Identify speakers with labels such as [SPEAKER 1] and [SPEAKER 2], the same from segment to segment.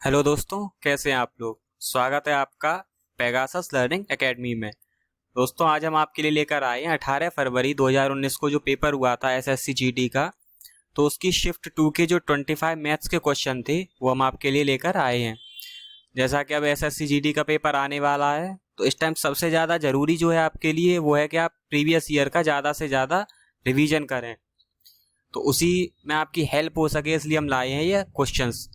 [SPEAKER 1] Hello दोस्तों, कैसे हैं आप लोग। स्वागत है आपका पेगासस लर्निंग एकेडमी में। दोस्तों, आज हम आपके लिए लेकर आए हैं 18 फरवरी 2019 को जो पेपर हुआ था एसएससी जीडी का। तो उसकी शिफ्ट 2 के जो 25 मैथ्स के क्वेश्चन थे वो हम आपके लिए लेकर आए हैं। जैसा कि अब एसएससी जीडी का पेपर आने वाला है, तो इस टाइम सबसे ज़्यादा ज़रूरी जो है आपके लिए वो है कि आप प्रीवियस ईयर का ज़्यादा से ज़्यादा रिविज़न करें। तो उसी में आपकी हेल्प हो सके इसलिए हम लाए हैं ये क्वेश्चंस।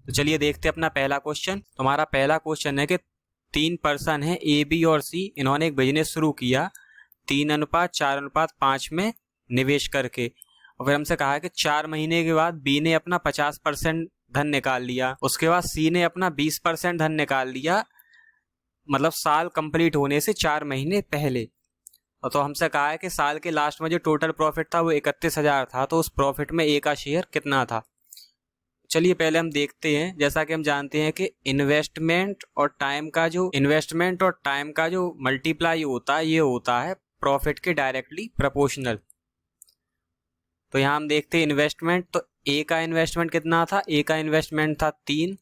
[SPEAKER 1] तो चलिए देखते हैं अपना पहला क्वेश्चन। तो हमारा पहला क्वेश्चन है कि 3 पर्सन है ए, बी और सी, इन्होंने एक बिजनेस शुरू किया 3:4:5 में निवेश करके। और फिर हमसे कहा है कि 4 महीने के बाद बी ने अपना 50% धन निकाल लिया, उसके बाद सी ने अपना 20% धन निकाल लिया, मतलब साल कंप्लीट होने से 4 महीने पहले। तो हमसे कहा है कि साल के लास्ट में जो टोटल प्रॉफिट था वो 31,000 था, तो उस प्रॉफिट में ए का शेयर कितना था। चलिए पहले हम देखते हैं। जैसा कि हम जानते हैं कि इन्वेस्टमेंट और टाइम का जो मल्टीप्लाई होता है ये होता है प्रॉफिट के डायरेक्टली प्रोपोर्शनल। तो यहाँ हम देखते हैं इन्वेस्टमेंट, तो ए का इन्वेस्टमेंट कितना था, ए का इन्वेस्टमेंट था 3।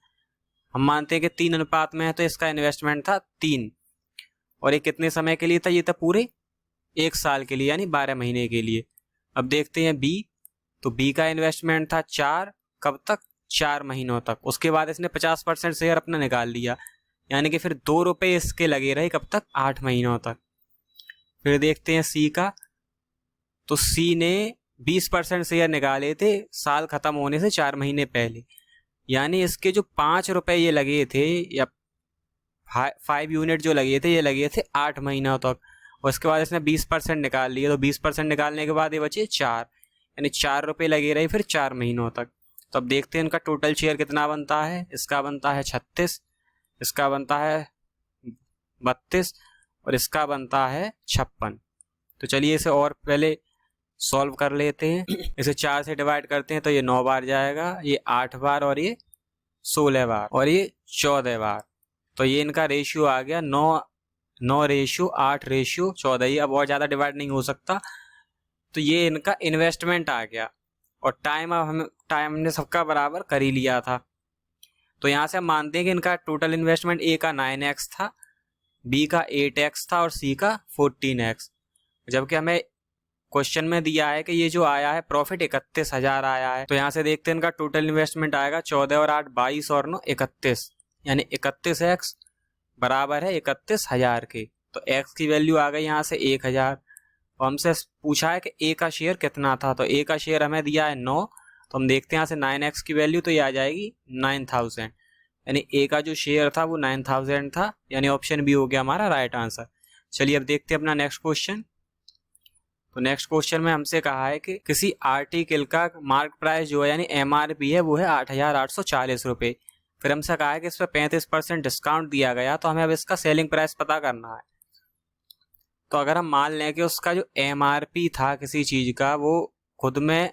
[SPEAKER 1] हम मानते हैं कि 3 अनुपात में है, तो इसका इन्वेस्टमेंट था 3। और ये कितने समय के लिए था, ये था पूरे 1 साल के लिए, यानी 12 महीने के लिए। अब देखते हैं बी, तो बी का इन्वेस्टमेंट था 4, कब तक, 4 महीनों तक। उसके बाद इसने 50% शेयर अपना निकाल लिया, यानी कि फिर 2 रुपये इसके लगे रहे, कब तक, 8 महीनों तक। फिर देखते हैं सी का, तो सी ने 20% शेयर निकाले थे साल खत्म होने से 4 महीने पहले, यानी इसके जो 5 रुपये ये लगे थे या 5 यूनिट जो लगे थे ये लगे थे 8 महीनों तक। और उसके बाद इसने 20% निकाल लिए, तो 20% निकालने के बाद ये बचे 4, यानी 4 रुपये लगे रहे फिर 4 महीनों तक। तो अब देखते हैं इनका टोटल शेयर कितना बनता है। इसका बनता है 36, इसका बनता है 32 और इसका बनता है 56। तो चलिए इसे और पहले सॉल्व कर लेते हैं। इसे 4 से डिवाइड करते हैं तो ये 9 बार जाएगा, ये 8 बार और ये 16 बार और ये 14 बार। तो ये इनका रेशियो आ गया 9:8:14। ये अब और ज़्यादा डिवाइड नहीं हो सकता, तो ये इनका इन्वेस्टमेंट आ गया। और टाइम हमने सबका बराबर कर ही लिया था, तो यहाँ से हम मानते हैं कि इनका टोटल इन्वेस्टमेंट ए का 9x था, बी का 8x था और सी का 14x। जबकि हमें क्वेश्चन में दिया है कि ये जो आया है प्रॉफिट 31,000 आया है। तो यहाँ से देखते हैं इनका टोटल इन्वेस्टमेंट आएगा 14 और 8 22 और 9 31, यानी 31x बराबर है 31,000 के। तो x की वैल्यू आ गई यहाँ से 1,000। तो हमसे पूछा है कि ए का शेयर कितना था, तो ए का शेयर हमें दिया है 9। तो हम देखते हैं यहाँ से 9x की वैल्यू, तो ये आ जाएगी 9,000, यानी ए का जो शेयर था वो 9,000 था, यानी ऑप्शन बी हो गया हमारा राइट आंसर। चलिए अब देखते हैं अपना नेक्स्ट क्वेश्चन। तो नेक्स्ट क्वेश्चन में हमसे कहा है कि किसी आर्टिकल का मार्क प्राइस जो है यानी MRP है वो है 8,840 रुपये। फिर हमसे कहा है कि इस पर 35% डिस्काउंट दिया गया, तो हमें अब इसका सेलिंग प्राइस पता करना है। तो अगर हम मान लें कि उसका जो MRP था किसी चीज़ का वो खुद में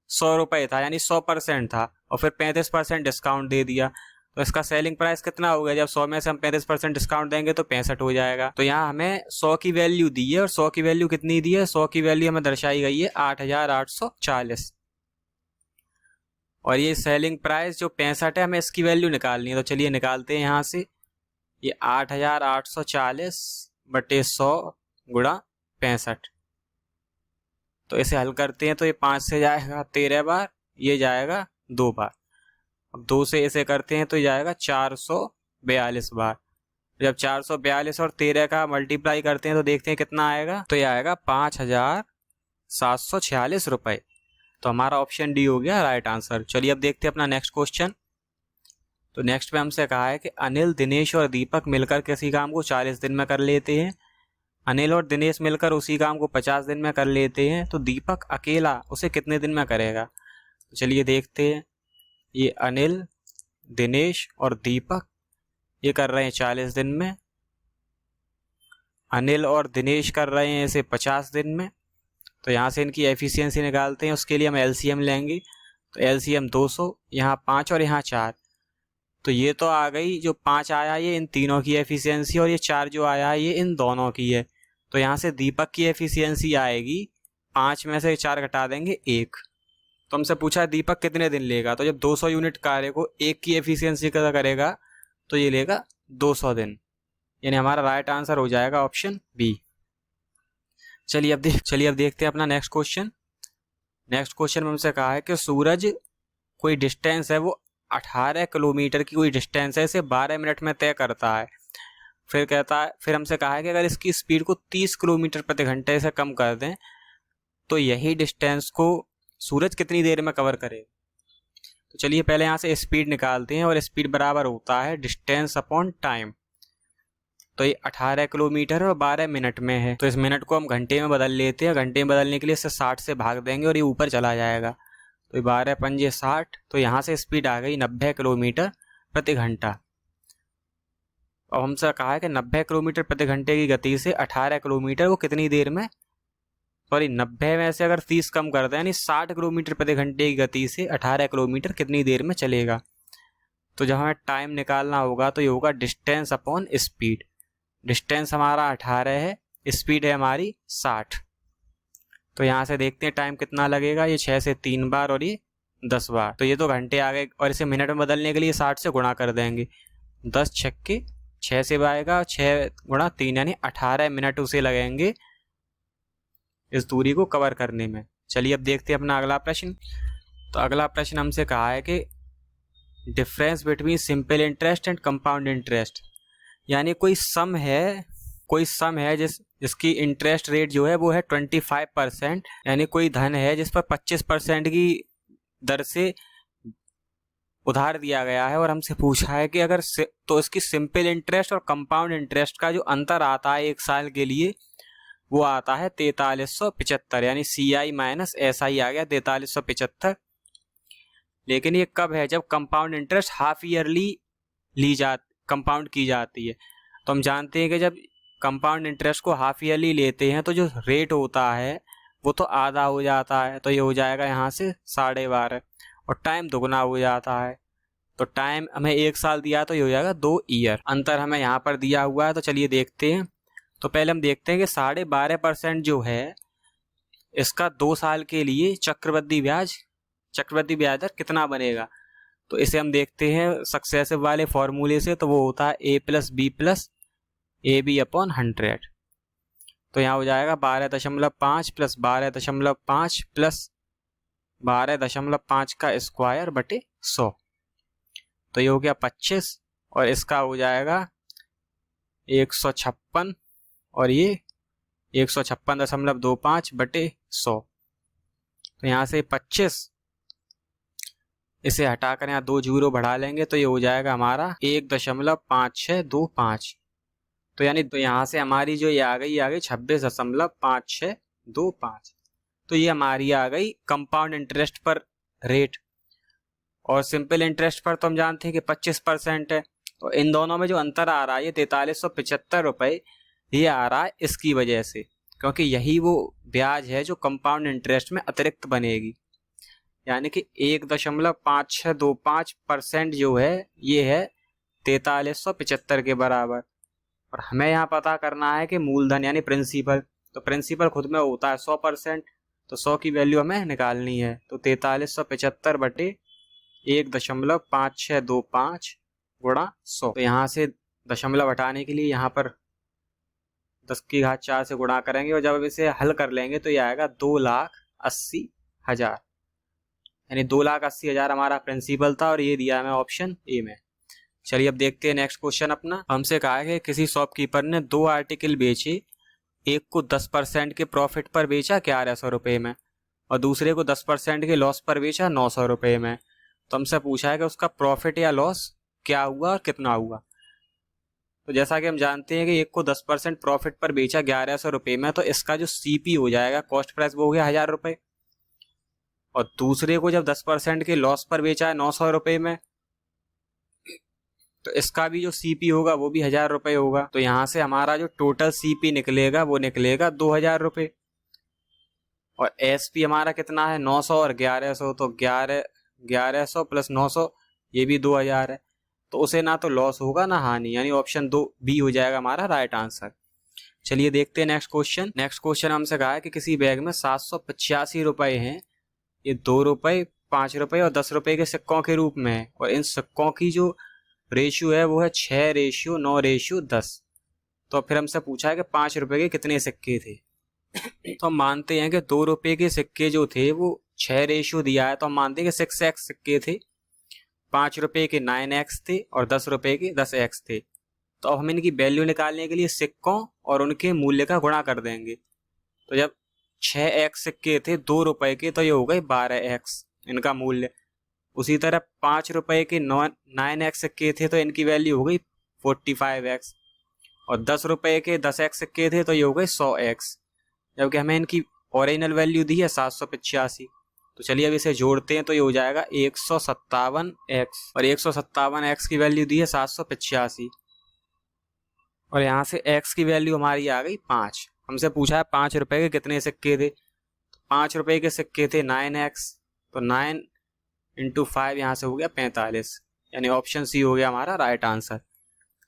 [SPEAKER 1] 100 रुपये था, यानी 100% था, और फिर 35% डिस्काउंट दे दिया, तो इसका सेलिंग प्राइस कितना हो गया। जब 100 में से हम 35% डिस्काउंट देंगे तो 65 हो जाएगा। तो यहाँ हमें 100 की वैल्यू दी है, और 100 की वैल्यू कितनी दी है, 100 की वैल्यू हमें दर्शाई गई है 8,840। और ये सेलिंग प्राइस जो 65 है, हमें इसकी वैल्यू निकालनी है। तो चलिए निकालते हैं यहाँ से। ये 8,840 बटे 100 गुणा 65, तो इसे हल करते हैं तो ये 5 से जाएगा 13 बार, ये जाएगा 2 बार। अब 2 से इसे करते हैं तो ये जाएगा 442 बार। जब 442 और 13 का मल्टीप्लाई करते हैं तो देखते हैं कितना आएगा, तो ये आएगा 5,746 रुपये। तो हमारा ऑप्शन डी हो गया राइट आंसर। चलिए अब देखते हैं अपना नेक्स्ट क्वेश्चन। तो नेक्स्ट में हमसे कहा है कि अनिल, दिनेश और दीपक मिलकर किसी काम को 40 दिन में कर लेते हैं। अनिल और दिनेश मिलकर उसी काम को 50 दिन में कर लेते हैं, तो दीपक अकेला उसे कितने दिन में करेगा। तो चलिए देखते हैं। ये अनिल, दिनेश और दीपक ये कर रहे हैं 40 दिन में, अनिल और दिनेश कर रहे हैं इसे 50 दिन में। तो यहाँ से इनकी एफिशिएंसी निकालते हैं, उसके लिए हम LCM लेंगे। तो LCM 200, यहाँ 5 और यहाँ 4। तो ये तो आ गई, जो 5 आया ये इन तीनों की एफिशिएंसी, और ये 4 जो आया ये इन दोनों की है। तो यहाँ से दीपक की एफिशिएंसी आएगी, 5 में से 4 घटा देंगे 1, तो हमसे पूछा है दीपक कितने दिन लेगा, तो जब 200 यूनिट कार्य को 1 की एफिशिएंसी का करेगा तो ये लेगा 200 दिन, यानी हमारा राइट आंसर हो जाएगा ऑप्शन बी। चलिए अब देखते हैं अपना नेक्स्ट क्वेश्चन। नेक्स्ट क्वेश्चन में हमसे कहा है कि सूरज कोई डिस्टेंस है, वो 18 किलोमीटर की कोई डिस्टेंस है, इसे 12 मिनट में तय करता है। फिर हमसे कहा है कि अगर इसकी स्पीड को 30 किलोमीटर प्रति घंटे से कम कर दें तो यही डिस्टेंस को सूरज कितनी देर में कवर करे। तो चलिए पहले यहाँ से स्पीड निकालते हैं, और स्पीड बराबर होता है डिस्टेंस अपॉन टाइम। तो ये 18 किलोमीटर और 12 मिनट में है, तो इस मिनट को हम घंटे में बदल लेते हैं। घंटे में बदलने के लिए इसे 60 से भाग देंगे और ये ऊपर चला जाएगा, तो 12 पंजे 60, तो यहाँ से स्पीड आ गई 90 किलोमीटर प्रति घंटा। अब हमसे कहा है कि 90 किलोमीटर प्रति घंटे की गति से 18 किलोमीटर वो कितनी देर में, सॉरी 90 में से अगर 30 कम कर दें यानी 60 किलोमीटर प्रति घंटे की गति से 18 किलोमीटर कितनी देर में चलेगा। तो जब हमें टाइम निकालना होगा तो ये होगा डिस्टेंस अपॉन स्पीड। डिस्टेंस हमारा 18 है, स्पीड है हमारी 60। तो यहाँ से देखते हैं टाइम कितना लगेगा, ये 6 से 3 बार और ये 10 बार, तो ये तो घंटे आ गए। और इसे मिनट में बदलने के लिए 60 से गुणा कर देंगे, 10 छक्के 6 से आएगा, 6 गुणा 3 यानी 18 मिनट उसे लगेंगे इस दूरी को कवर करने में। चलिए अब देखते हैं अपना अगला प्रश्न। तो अगला प्रश्न हमसे कहा है कि difference between simple interest and compound interest, यानी कोई सम है जिसकी इंटरेस्ट रेट जो है वो है 25%, यानी कोई धन है जिस पर 25% की दर से उधार दिया गया है, और हमसे पूछा है कि अगर तो इसकी सिंपल इंटरेस्ट और कंपाउंड इंटरेस्ट का जो अंतर आता है 1 साल के लिए वो आता है 4375, यानी CI माइनस SI आ गया 4375। लेकिन ये कब है, जब compound interest half yearly compound की जाती है। तो हम जानते हैं कि जब कंपाउंड इंटरेस्ट को हाफ ईयरली लेते हैं तो जो रेट होता है वो तो आधा हो जाता है, तो ये हो जाएगा यहाँ से 12.5, और टाइम दुगना हो जाता है। तो टाइम हमें 1 साल दिया तो ये हो जाएगा 2 ईयर, अंतर हमें यहाँ पर दिया हुआ है। तो चलिए देखते हैं। तो पहले हम देखते हैं कि 12.5% जो है इसका 2 साल के लिए चक्रवृद्धि ब्याज दर कितना बनेगा। तो इसे हम देखते हैं सक्सेसिव वाले फॉर्मूले से, तो वो होता है A + B + AB अपॉन 100। तो यहाँ हो जाएगा 12.5 + 12.5 + 12.5 का स्क्वायर बटे 100, तो ये हो गया 25, और इसका हो जाएगा 156, और ये 156.25 बटे 100। तो यहाँ से 25 इसे हटाकर यहाँ 2 जीरो बढ़ा लेंगे तो ये हो जाएगा हमारा 1.5625। तो यानी तो यहाँ से हमारी जो ये आ गई 26.5625। तो ये हमारी आ गई कंपाउंड इंटरेस्ट पर रेट, और सिंपल इंटरेस्ट पर तो हम जानते हैं कि 25% है। तो इन दोनों में जो अंतर आ रहा है ये 4375 रुपये, ये आ रहा है इसकी वजह से, क्योंकि यही वो ब्याज है जो कंपाउंड इंटरेस्ट में अतिरिक्त बनेगी, यानी कि 1.5625% जो है ये है 4375 के बराबर। और हमें यहाँ पता करना है कि मूलधन यानी प्रिंसिपल, तो प्रिंसिपल खुद में होता है 100%, तो 100 की वैल्यू हमें निकालनी है। तो 4375 बटे 1.5625 गुणा 100। तो यहाँ से दशमलव हटाने के लिए यहाँ पर 10 की घात 4 से गुणा करेंगे, और जब इसे हल कर लेंगे तो ये आएगा 2,80,000, यानी 2,80,000 हमारा प्रिंसिपल था, और ये दिया हमें ऑप्शन ए में। चलिए अब देखते हैं नेक्स्ट क्वेश्चन अपना। हमसे कहा है कि किसी शॉपकीपर ने 2 आर्टिकल बेचे, एक को 10% के प्रॉफिट पर बेचा 1100 रुपये में, और दूसरे को 10% के लॉस पर बेचा 900 रुपये में। तो हमसे पूछा है कि उसका प्रॉफिट या लॉस क्या हुआ और कितना हुआ। तो जैसा कि हम जानते हैं कि एक को 10% प्रॉफिट पर बेचा 1100 रुपये में, तो इसका जो CP हो जाएगा कॉस्ट प्राइस वो हो गया 1000 रुपये, और दूसरे को जब 10% के लॉस पर बेचा है 900 रुपये में, तो इसका भी जो CP होगा वो भी 1000 रुपये होगा। तो यहाँ से हमारा जो टोटल CP निकलेगा वो निकलेगा 2000 रुपये, और SP हमारा कितना है 900 और 1100, तो 1100 + 900 ये भी 2000 है। तो उसे ना तो लॉस होगा ना हानि, यानी ऑप्शन 2 बी हो जाएगा हमारा राइट आंसर। चलिए देखते हैं नेक्स्ट क्वेश्चन। नेक्स्ट क्वेश्चन हमसे कहा है कि किसी बैग में 785 रुपये हैं, ये 2 रुपये, 5 रुपये और 10 रुपये के सिक्कों के रूप में है, और इन सिक्कों की जो रेशियो है वो है 6:9:10। तो फिर हमसे पूछा है कि 5 रुपये के कितने सिक्के थे। तो हम मानते हैं कि 2 रुपये के सिक्के जो थे वो 6 रेशियो दिया है, तो हम मानते हैं कि 6x सिक्के थे, 5 रुपये के 9x थे और 10 रुपये के 10x थे। तो अब हम इनकी वैल्यू निकालने के लिए सिक्कों और उनके मूल्य का गुणा कर देंगे। तो जब 6x सिक्के थे 2 रुपये के, तो ये हो गए 12x इनका मूल्य। उसी तरह 5 रुपये के 9x सिक्के थे, तो इनकी वैल्यू हो गई 45x, और 10 रुपये के 10x सिक्के थे, तो ये हो गए 100x, जबकि हमें इनकी ओरिजिनल वैल्यू दी है 785। तो चलिए अब इसे जोड़ते हैं, तो ये हो जाएगा 157x, और 157x की वैल्यू दी है 785, और यहाँ से x की वैल्यू हमारी आ गई 5। हमसे पूछा है 5 रुपये के कितने सिक्के थे। तो 5 रुपये के सिक्के थे 9x, तो 9 × 5 यहाँ से हो गया 45, यानी ऑप्शन सी हो गया हमारा राइट आंसर।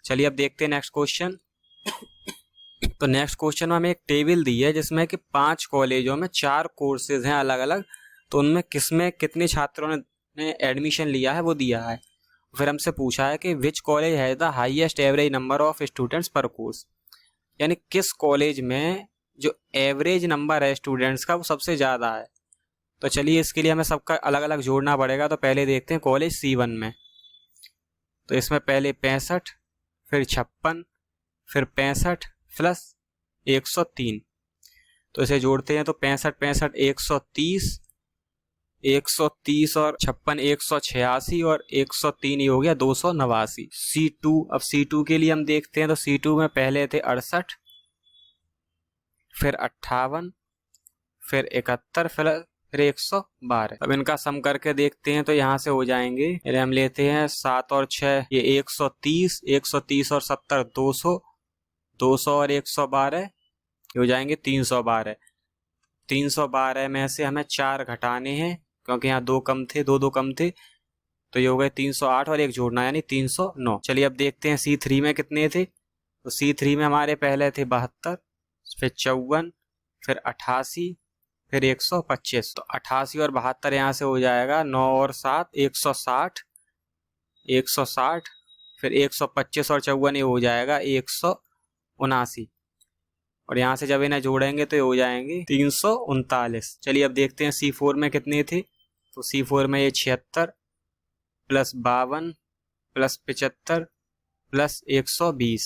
[SPEAKER 1] चलिए अब देखते हैं नेक्स्ट क्वेश्चन। तो नेक्स्ट क्वेश्चन में हमें एक टेबल दी है जिसमें कि 5 कॉलेजों में 4 कोर्सेज हैं अलग अलग, तो उनमें किसमें कितने छात्रों ने एडमिशन लिया है वो दिया है। फिर हमसे पूछा है कि which college has the highest average number of students per course, यानी किस कॉलेज में जो एवरेज नंबर है स्टूडेंट्स का वो सबसे ज़्यादा है। तो चलिए इसके लिए हमें सबका अलग अलग जोड़ना पड़ेगा। तो पहले देखते हैं कॉलेज C1 में, तो इसमें पहले 65, फिर 56, फिर 65 प्लस 103। तो इसे जोड़ते हैं, तो 65 65 130, 130 और 56 186, और 103 ये हो गया 289। C2, अब C2 के लिए हम देखते हैं, तो C2 में पहले थे 68, फिर 58, फिर 71, फिर 112। अब इनका सम करके देखते हैं, तो यहाँ से हो जाएंगे, यानी हम लेते हैं 7 और 6 ये 130, 130 और 70 200, 200 और 112 ये हो जाएंगे 312। 312 में से हमें 4 घटाने हैं क्योंकि यहाँ 2 कम थे, 2 कम थे, तो ये हो गए 308 और 1 जोड़ना यानी 309। चलिए अब देखते हैं C3 में कितने थे। तो C3 में हमारे पहले थे 72, फिर 54, फिर 88, फिर 125। तो 88 और 72 यहाँ से हो जाएगा 9 और 7 160, 160, फिर 125 और 54 ये हो जाएगा 179, और यहाँ से जब इन्हें जोड़ेंगे तो ये हो जाएंगे 339। चलिए अब देखते हैं C4 में कितने थे। तो C4 में ये 76 प्लस 52 प्लस 75 प्लस 120।